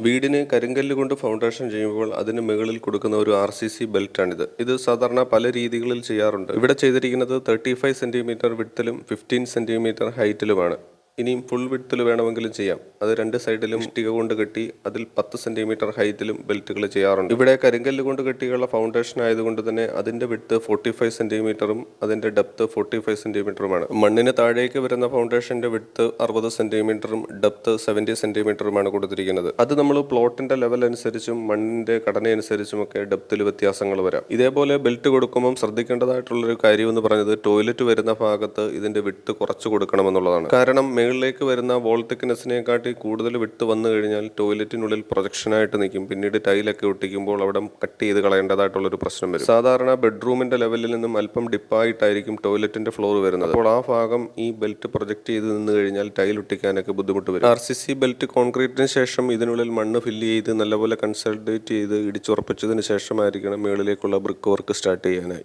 വീടിന് കരിങ്കല്ല് കൊണ്ട് ഫൗണ്ടേഷൻ ചെയ്യുമ്പോൾ അതിന് മുകളിൽ കൊടുക്കുന്ന ഒരു RCC ബെൽറ്റാണിത്. ഇത് സാധാരണ പല രീതികളിൽ ചെയ്യാറുണ്ട്. ഇവിടെ ചെയ്തിരിക്കുന്നത് 35 സെന്റിമീറ്റർ വിഡ്ത്തിലും 15 സെന്റിമീറ്റർ ഹൈറ്റിലുമാണ്. ഇനിയും ഫുൾ വിഡ്ത്തിൽ വേണമെങ്കിലും ചെയ്യാം. അത് രണ്ട് സൈഡിലും ഇഷ്ടിക കൊണ്ട് കെട്ടി അതിൽ 10 സെന്റിമീറ്റർ ഹൈറ്റിലും ബെൽറ്റുകൾ ചെയ്യാറുണ്ട്. ഇവിടെ കരിങ്കല്ല് കൊണ്ട് കെട്ടിയുള്ള ഫൗണ്ടേഷൻ ആയതുകൊണ്ട് തന്നെ അതിന്റെ വിഡ്ത്ത് 45 സെന്റിമീറ്ററും അതിന്റെ ഡെപ്ത് 45 സെന്റിമീറ്ററുമാണ്. മണ്ണിന് താഴേക്ക് വരുന്ന ഫൗണ്ടേഷന്റെ വിഡ്ത്ത് 60 സെന്റിമീറ്ററും ഡെപ്ത് 70 സെന്റിമീറ്ററുമാണ് കൊടുത്തിരിക്കുന്നത്. അത് നമ്മൾ പ്ലോട്ടിന്റെ ലെവൽ അനുസരിച്ചും മണ്ണിന്റെ ഘടന അനുസരിച്ചും ഒക്കെ ഡെപ്തിൽ വ്യത്യാസങ്ങൾ വരാം. ഇതേപോലെ ബെൽറ്റ് കൊടുക്കുമ്പോൾ ശ്രദ്ധിക്കേണ്ടതായിട്ടുള്ളൊരു കാര്യം എന്ന് പറയുന്നത് ടോയ്ലറ്റ് വരുന്ന ഭാഗത്ത് ഇതിന്റെ വിഡ്ത്ത് കുറച്ച് കൊടുക്കണമെന്നുള്ളതാണ്. കാരണം മുകളിലേക്ക് വരുന്ന വോൾ തിക്നെസ്സിനെക്കാട്ടി കൂടുതൽ വിട്ട് വന്നു കഴിഞ്ഞാൽ ടോയ്ലറ്റിനുള്ളിൽ പ്രൊജക്ഷനായിട്ട് നിൽക്കും. പിന്നീട് ടൈലൊക്കെ ഒട്ടിക്കുമ്പോൾ അവിടെ കട്ട് ചെയ്ത് കളയേണ്ടതായിട്ടുള്ളൊരു പ്രശ്നം വരും. സാധാരണ ബെഡ്റൂമിന്റെ ലെവലിൽ നിന്നും അല്പം ഡിപ്പായിട്ടായിരിക്കും ടോയ്ലറ്റിന്റെ ഫ്ലോർ വരുന്നത്. അപ്പോൾ ആ ഭാഗം ഈ ബെൽറ്റ് പ്രൊജക്ട് ചെയ്ത് നിന്ന് കഴിഞ്ഞാൽ ടൈൽ ഒട്ടിക്കാനൊക്കെ ബുദ്ധിമുട്ട് വരും. RCC ബെൽറ്റ് കോൺക്രീറ്റിന് ശേഷം ഇതിനുള്ളിൽ മണ്ണ് ഫില്ല് ചെയ്ത് നല്ലപോലെ കൺസൾട്ടേറ്റ് ചെയ്ത് ഇടിച്ചുറപ്പിച്ചതിന് ശേഷമായിരിക്കണം മുകളിലേക്കുള്ള ബ്രിക്ക് വർക്ക് സ്റ്റാർട്ട് ചെയ്യാനായി.